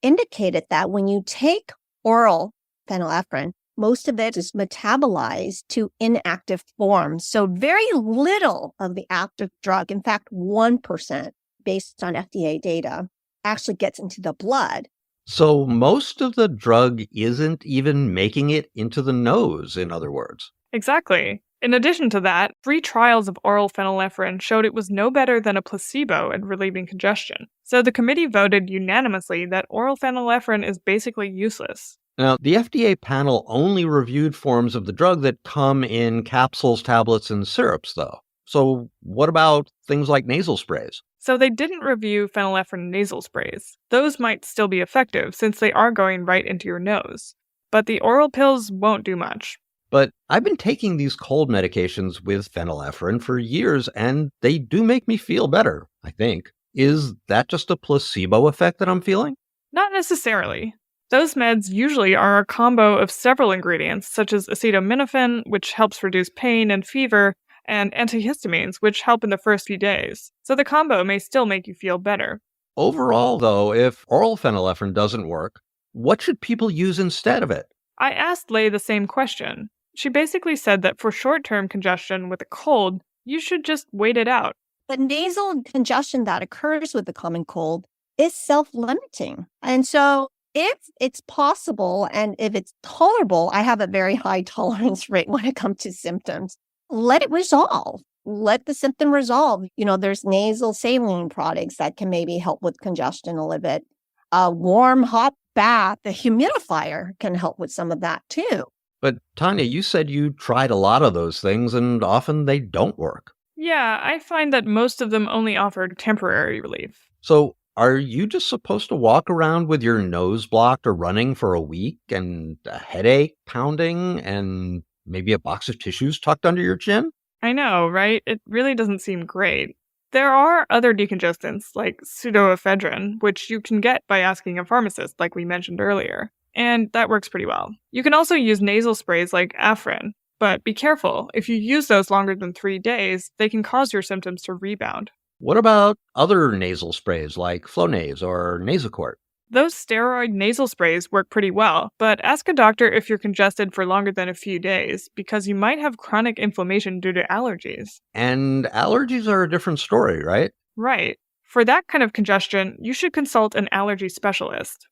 indicated that when you take oral phenylephrine, most of it is metabolized to inactive forms. So very little of the active drug, in fact, 1% based on FDA data, actually gets into the blood. So most of the drug isn't even making it into the nose, in other words. Exactly. In addition to that, 3 trials of oral phenylephrine showed it was no better than a placebo at relieving congestion. So the committee voted unanimously that oral phenylephrine is basically useless. Now, the FDA panel only reviewed forms of the drug that come in capsules, tablets, and syrups, though. So what about things like nasal sprays? So they didn't review phenylephrine nasal sprays. Those might still be effective since they are going right into your nose. But the oral pills won't do much. But I've been taking these cold medications with phenylephrine for years, and they do make me feel better, I think. Is that just a placebo effect that I'm feeling? Not necessarily. Those meds usually are a combo of several ingredients, such as acetaminophen, which helps reduce pain and fever, and antihistamines, which help in the first few days. So the combo may still make you feel better. Overall, though, if oral phenylephrine doesn't work, what should people use instead of it? I asked Lay the same question. She basically said that for short-term congestion with a cold, you should just wait it out. The nasal congestion that occurs with the common cold is self-limiting. And so if it's possible and if it's tolerable, I have a very high tolerance rate when it comes to symptoms. Let it resolve. Let the symptom resolve. There's nasal saline products that can maybe help with congestion a little bit. A warm, hot bath, a humidifier can help with some of that too. But Tanya, you said you tried a lot of those things and often they don't work. Yeah, I find that most of them only offer temporary relief. So are you just supposed to walk around with your nose blocked or running for a week and a headache pounding and maybe a box of tissues tucked under your chin? I know, right? It really doesn't seem great. There are other decongestants, like pseudoephedrine, which you can get by asking a pharmacist, like we mentioned earlier. And that works pretty well. You can also use nasal sprays like Afrin, but be careful. If you use those longer than 3 days, they can cause your symptoms to rebound. What about other nasal sprays like Flonase or Nasacort? Those steroid nasal sprays work pretty well, but ask a doctor if you're congested for longer than a few days, because you might have chronic inflammation due to allergies. And allergies are a different story, right? Right. For that kind of congestion, you should consult an allergy specialist.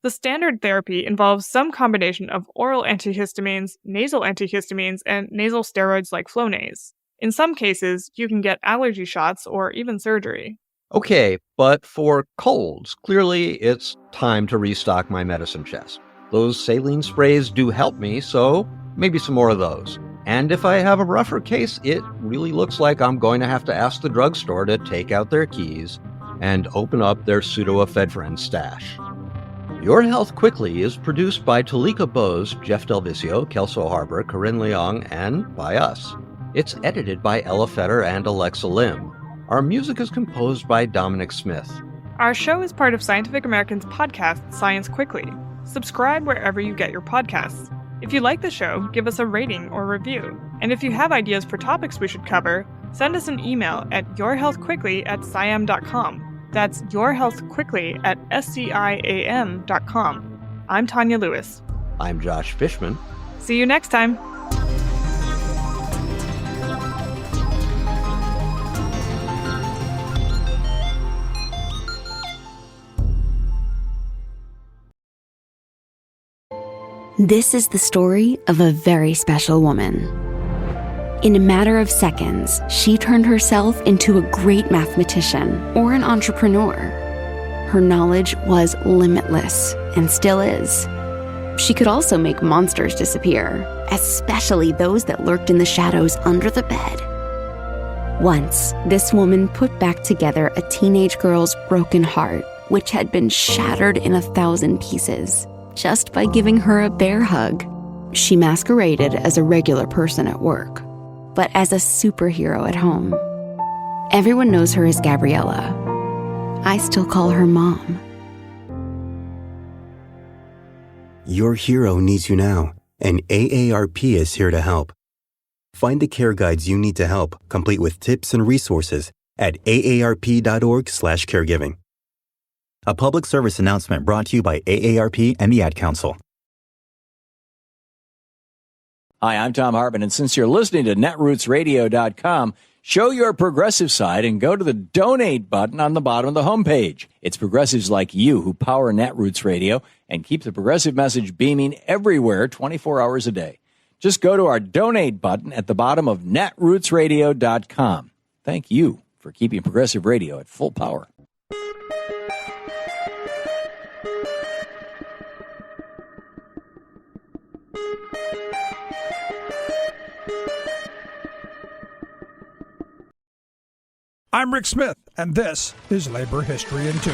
The standard therapy involves some combination of oral antihistamines, nasal antihistamines, and nasal steroids like Flonase. In some cases, you can get allergy shots or even surgery. Okay, but for colds, clearly it's time to restock my medicine chest. Those saline sprays do help me, so maybe some more of those. And if I have a rougher case, it really looks like I'm going to have to ask the drugstore to take out their keys and open up their pseudoephedrine stash. Your Health Quickly is produced by Talika Bose, Jeff Delvisio, Kelso Harbor, Corinne Leong, and by us. It's edited by Ella Fetter and Alexa Lim. Our music is composed by Dominic Smith. Our show is part of Scientific American's podcast, Science Quickly. Subscribe wherever you get your podcasts. If you like the show, give us a rating or review. And if you have ideas for topics we should cover, send us an email at yourhealthquickly@siam.com. That's yourhealthquickly@sciam.com. I'm Tanya Lewis. I'm Josh Fishman. See you next time. This is the story of a very special woman. In a matter of seconds, she turned herself into a great mathematician or an entrepreneur. Her knowledge was limitless and still is. She could also make monsters disappear, especially those that lurked in the shadows under the bed. Once, this woman put back together a teenage girl's broken heart, which had been shattered in 1,000 pieces, just by giving her a bear hug. She masqueraded as a regular person at work, but as a superhero at home. Everyone knows her as Gabriella. I still call her Mom. Your hero needs you now, and AARP is here to help. Find the care guides you need to help, complete with tips and resources at aarp.org/caregiving. A public service announcement brought to you by AARP and the Ad Council. Hi, I'm Tom Hartman, and since you're listening to netrootsradio.com, show your progressive side and go to the donate button on the bottom of the homepage. It's progressives like you who power Netroots Radio and keep the progressive message beaming everywhere 24 hours a day. Just go to our donate button at the bottom of netrootsradio.com. Thank you for keeping progressive radio at full power. I'm Rick Smith, and this is Labor History in 2.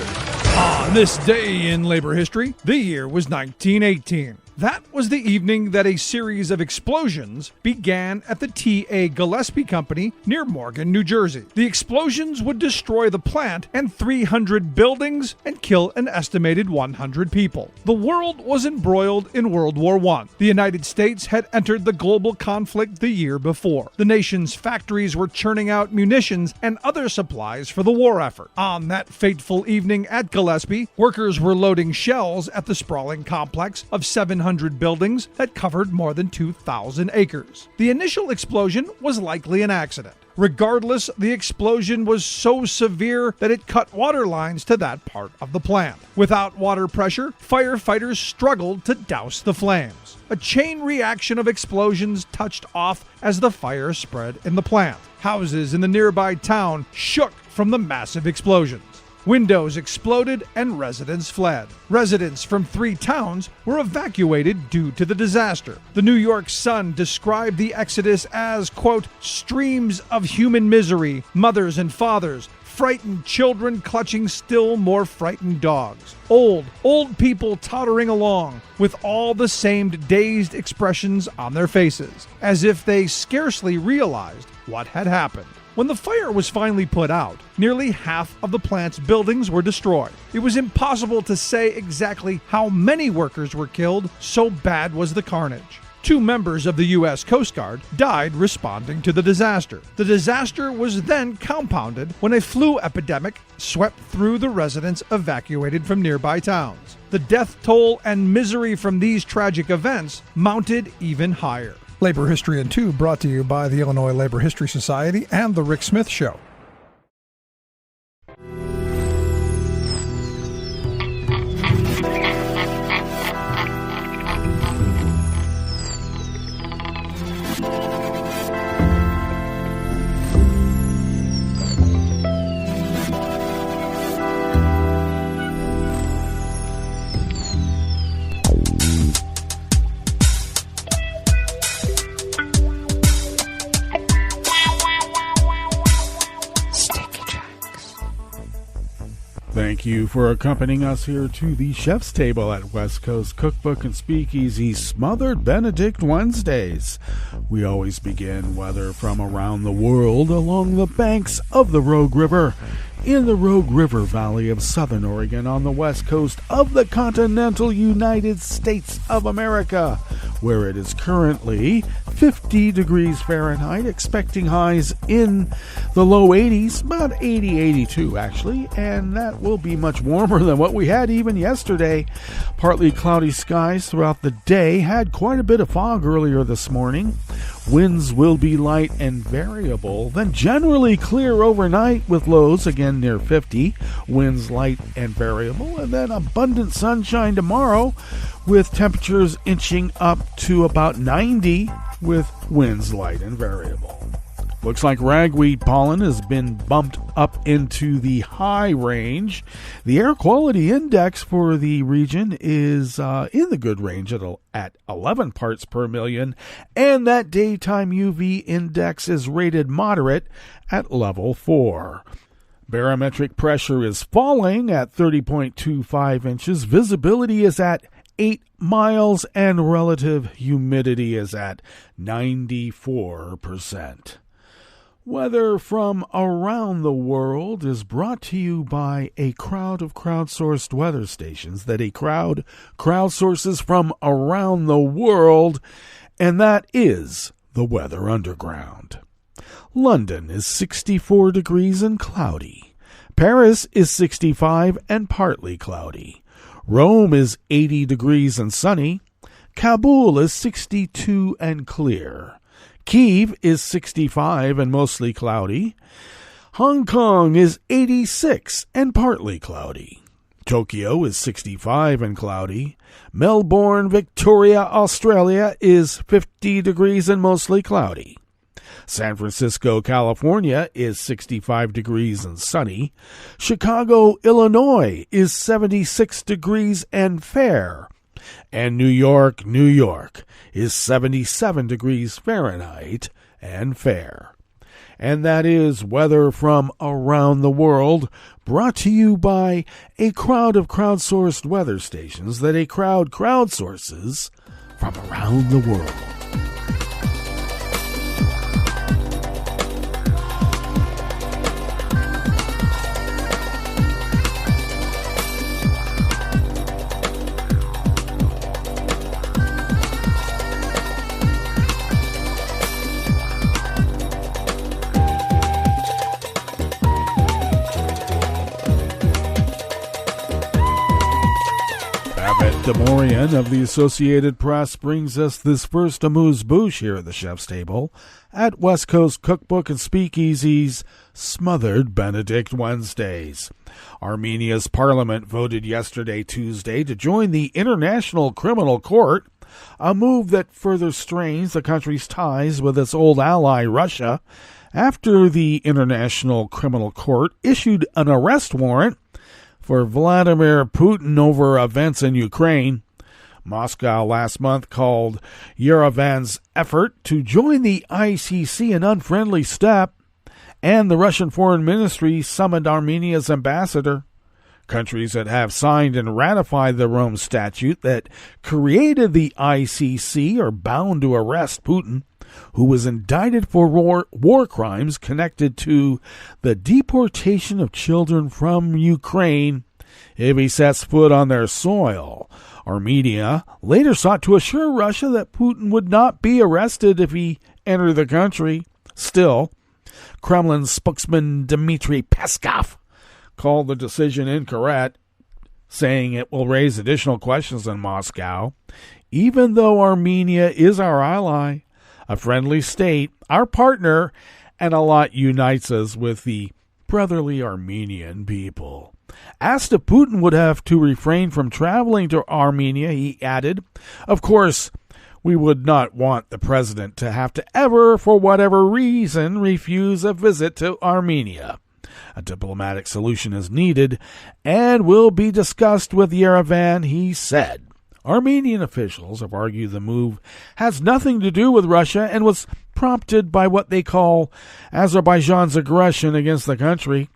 On this day in labor history, the year was 1918. That was the evening that a series of explosions began at the T.A. Gillespie Company near Morgan, New Jersey. The explosions would destroy the plant and 300 buildings and kill an estimated 100 people. The world was embroiled in World War I. The United States had entered the global conflict the year before. The nation's factories were churning out munitions and other supplies for the war effort. On that fateful evening at Gillespie, workers were loading shells at the sprawling complex of 700 buildings that covered more than 2,000 acres. The initial explosion was likely an accident. Regardless, the explosion was so severe that it cut water lines to that part of the plant. Without water pressure, firefighters struggled to douse the flames. A chain reaction of explosions touched off as the fire spread in the plant. Houses in the nearby town shook from the massive explosions. Windows exploded and residents fled. Residents from 3 towns were evacuated due to the disaster. The New York Sun described the exodus as, quote, streams of human misery, mothers and fathers, frightened children clutching still more frightened dogs. Old people tottering along with all the same dazed expressions on their faces, as if they scarcely realized what had happened. When the fire was finally put out, nearly half of the plant's buildings were destroyed. It was impossible to say exactly how many workers were killed, so bad was the carnage. 2 members of the U.S. Coast Guard died responding to the disaster. The disaster was then compounded when a flu epidemic swept through the residents evacuated from nearby towns. The death toll and misery from these tragic events mounted even higher. Labor History in 2 brought to you by the Illinois Labor History Society and The Rick Smith Show. Thank you for accompanying us here to the Chef's Table at West Coast Cookbook and Speakeasy Smothered Benedict Wednesdays. We always begin weather from around the world along the banks of the Rogue River, in the Rogue River Valley of Southern Oregon on the west coast of the continental United States of America, where it is currently 50 degrees Fahrenheit, expecting highs in the low 80s, about 82 actually, and that will be much warmer than what we had even yesterday. Partly cloudy skies throughout the day, had quite a bit of fog earlier this morning. Winds will be light and variable, then generally clear overnight with lows again near 50, winds light and variable, and then abundant sunshine tomorrow with temperatures inching up to about 90 with winds light and variable. Looks like ragweed pollen has been bumped up into the high range. The air quality index for the region is in the good range at 11 parts per million, and that daytime UV index is rated moderate at level 4. Barometric pressure is falling at 30.25 inches. Visibility is at 8 miles, and relative humidity is at 94%. Weather from around the world is brought to you by a crowd of crowdsourced weather stations that a crowd crowdsources from around the world, and that is the Weather Underground. London is 64 degrees and cloudy. Paris is 65 and partly cloudy. Rome is 80 degrees and sunny. Kabul is 62 and clear. Kyiv is 65 and mostly cloudy. Hong Kong is 86 and partly cloudy. Tokyo is 65 and cloudy. Melbourne, Victoria, Australia is 50 degrees and mostly cloudy. San Francisco, California is 65 degrees and sunny. Chicago, Illinois is 76 degrees and fair. And New York, New York is 77 degrees Fahrenheit and fair. And that is weather from around the world, brought to you by a crowd of crowdsourced weather stations that a crowd crowdsources from around the world. Demorian of the Associated Press brings us this first amuse-bouche here at the Chef's Table at West Coast Cookbook and Speakeasy's Smothered Benedict Wednesdays. Armenia's parliament voted yesterday, Tuesday, to join the International Criminal Court, a move that further strains the country's ties with its old ally, Russia, after the International Criminal Court issued an arrest warrant for Vladimir Putin over events in Ukraine. Moscow last month called Yerevan's effort to join the ICC an unfriendly step, and the Russian Foreign Ministry summoned Armenia's ambassador. Countries that have signed and ratified the Rome Statute that created the ICC are bound to arrest Putin, who was indicted for war crimes connected to the deportation of children from Ukraine if he sets foot on their soil. Armenia later sought to assure Russia that Putin would not be arrested if he entered the country. Still, Kremlin spokesman Dmitry Peskov called the decision incorrect, saying it will raise additional questions in Moscow. Even though Armenia is our ally, a friendly state, our partner, and a lot unites us with the brotherly Armenian people. Asked if Putin would have to refrain from traveling to Armenia, he added, "Of course, we would not want the president to have to ever, for whatever reason, refuse a visit to Armenia. A diplomatic solution is needed and will be discussed with Yerevan," he said. Armenian officials have argued the move has nothing to do with Russia and was prompted by what they call Azerbaijan's aggression against the country.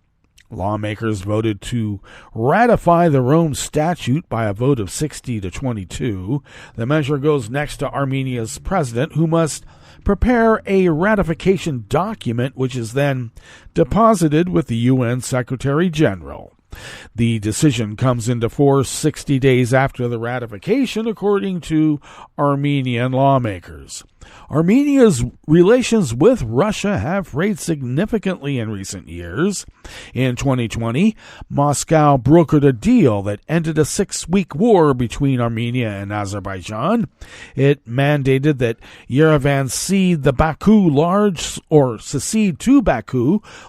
Lawmakers voted to ratify the Rome Statute by a vote of 60 to 22. The measure goes next to Armenia's president, who must prepare a ratification document, which is then deposited with the UN Secretary General. The decision comes into force 60 days after the ratification, according to Armenian lawmakers. Armenia's relations with Russia have frayed significantly in recent years. In 2020, Moscow brokered a deal that ended a 6-week war between Armenia and Azerbaijan. It mandated that Yerevan secede to Baku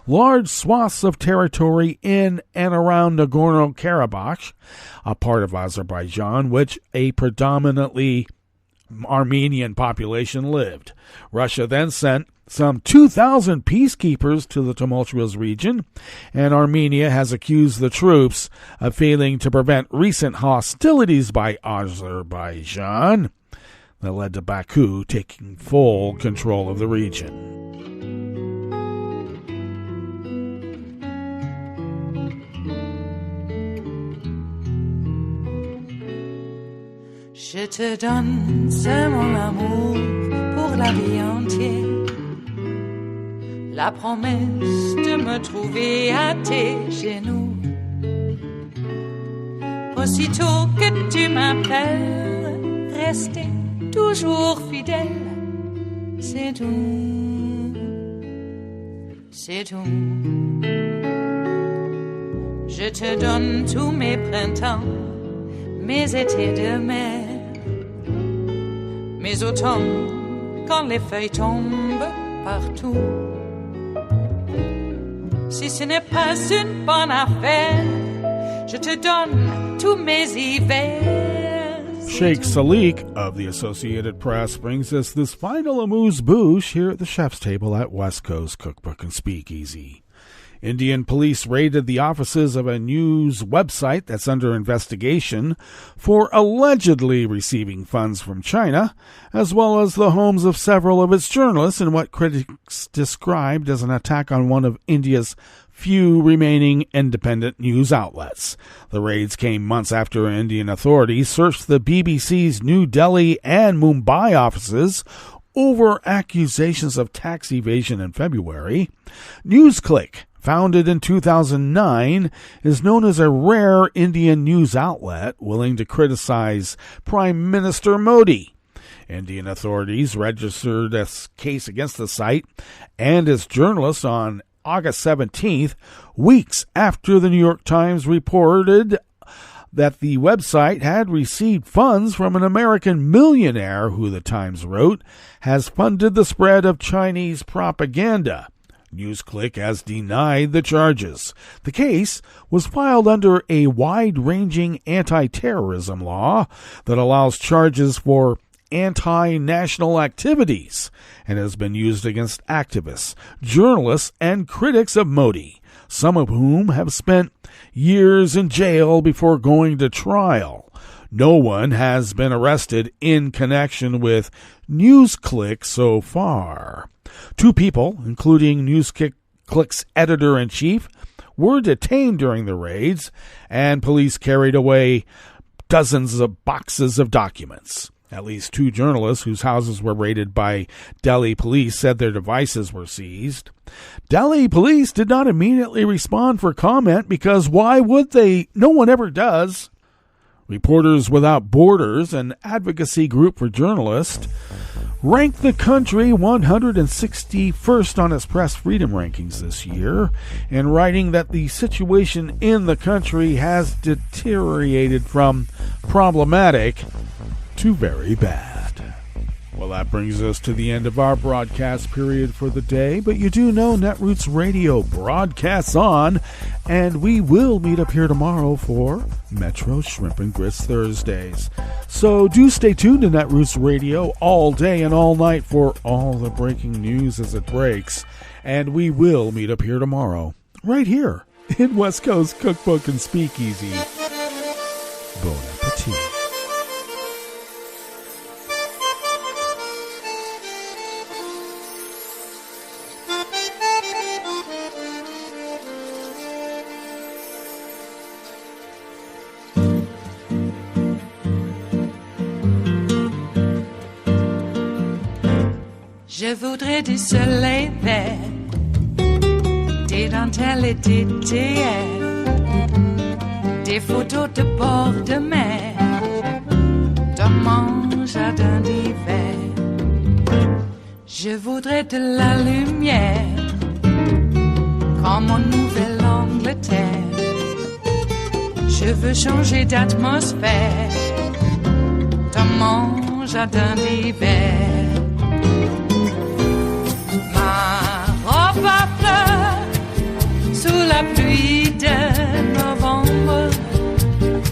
large swaths of territory in and around Nagorno-Karabakh, a part of Azerbaijan which a predominantly Armenian population lived. Russia then sent some 2,000 peacekeepers to the tumultuous region, and Armenia has accused the troops of failing to prevent recent hostilities by Azerbaijan that led to Baku taking full control of the region. Je te donne, c'est mon amour pour la vie entière. La promesse de me trouver à tes genoux. Aussitôt que tu m'appelles, rester toujours fidèle. C'est tout, c'est tout. Je te donne tous mes printemps, mes étés de mer. Mes automnes, quand les feuilles tombent partout. Si ce n'est pas une bonne affaire, je te donne tous mes hivers. Sheikh Salik of the Associated Press brings us this final amuse-bouche here at the chef's table at West Coast Cookbook and Speakeasy. Indian police raided the offices of a news website that's under investigation for allegedly receiving funds from China, as well as the homes of several of its journalists in what critics described as an attack on one of India's few remaining independent news outlets. The raids came months after Indian authorities searched the BBC's New Delhi and Mumbai offices over accusations of tax evasion in February. NewsClick, founded in 2009, is known as a rare Indian news outlet willing to criticize Prime Minister Modi. Indian authorities registered a case against the site and its journalists on August 17th, weeks after the New York Times reported that the website had received funds from an American millionaire who, the Times wrote, has funded the spread of Chinese propaganda. NewsClick has denied the charges. The case was filed under a wide-ranging anti-terrorism law that allows charges for anti-national activities and has been used against activists, journalists, and critics of Modi. some of whom have spent years in jail before going to trial. No one has been arrested in connection with NewsClick so far. 2 people, including NewsClick's editor-in-chief, were detained during the raids, and police carried away dozens of boxes of documents. At least 2 journalists whose houses were raided by Delhi police said their devices were seized. Delhi police did not immediately respond for comment because why would they? No one ever does. Reporters Without Borders, an advocacy group for journalists, ranked the country 161st on its press freedom rankings this year, and writing that the situation in the country has deteriorated from problematic to very bad. Well, that brings us to the end of our broadcast period for the day, but you do know Netroots Radio broadcasts on, and we will meet up here tomorrow for Metro Shrimp and Grits Thursdays. So do stay tuned to Netroots Radio all day and all night for all the breaking news as it breaks, and we will meet up here tomorrow, right here in West Coast Cookbook and Speakeasy. Bon appetit. Je voudrais du soleil vert, des dentelles et des théières, des photos de bord de mer, dans mon jardin d'hiver. Je voudrais de la lumière, comme en Nouvelle-Angleterre. Je veux changer d'atmosphère, dans mon jardin d'hiver. Ma fleur sous la pluie de novembre,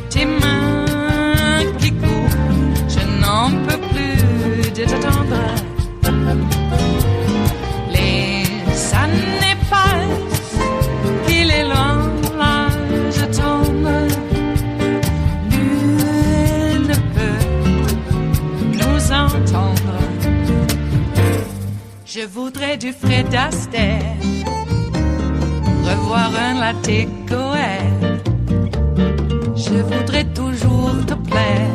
tes mains qui courent, je n'en peux plus de t'attendre. Les années passent, qu'il est loin, là je tombe. Nul ne peut nous entendre. Je voudrais du Fred Astaire, revoir un latte Goël. Je voudrais toujours te plaire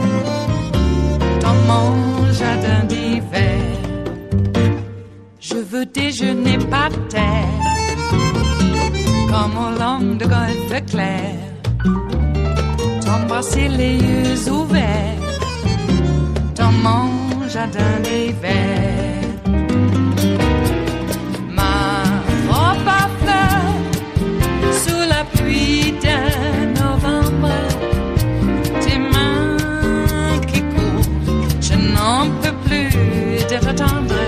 dans mon jardin d'hiver. Je veux déjeuner par terre, comme aux langues de golfe clair. T'embrasser les yeux ouverts dans mon jardin d'hiver. De novembre, tes mains qui courent, je n'en peux plus de t'attendre.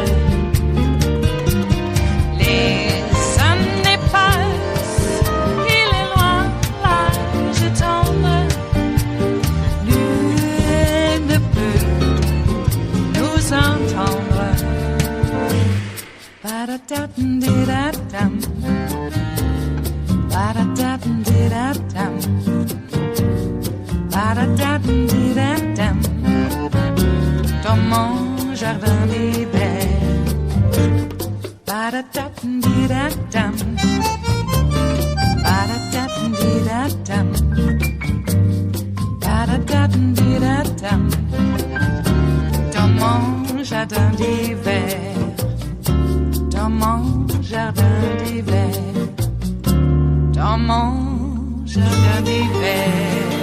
Les années passent, il est loin, là je tombe. Nul ne peut nous entendre. Ba-da-da-dum-di-da-dum. Ba-da-da-dum-di-da-dum. Ba-da-da-dum-di-da-dum. Dans mon jardin d'hiver. Ba-da-da-dum-di-da-dum. Ba-da-da-dum-di-da-dum. Ba-da-da-dum-di-da-dum. Dans mon jardin d'hiver. Dans mon jardin d'hiver. Dans mon jardin d'hiver.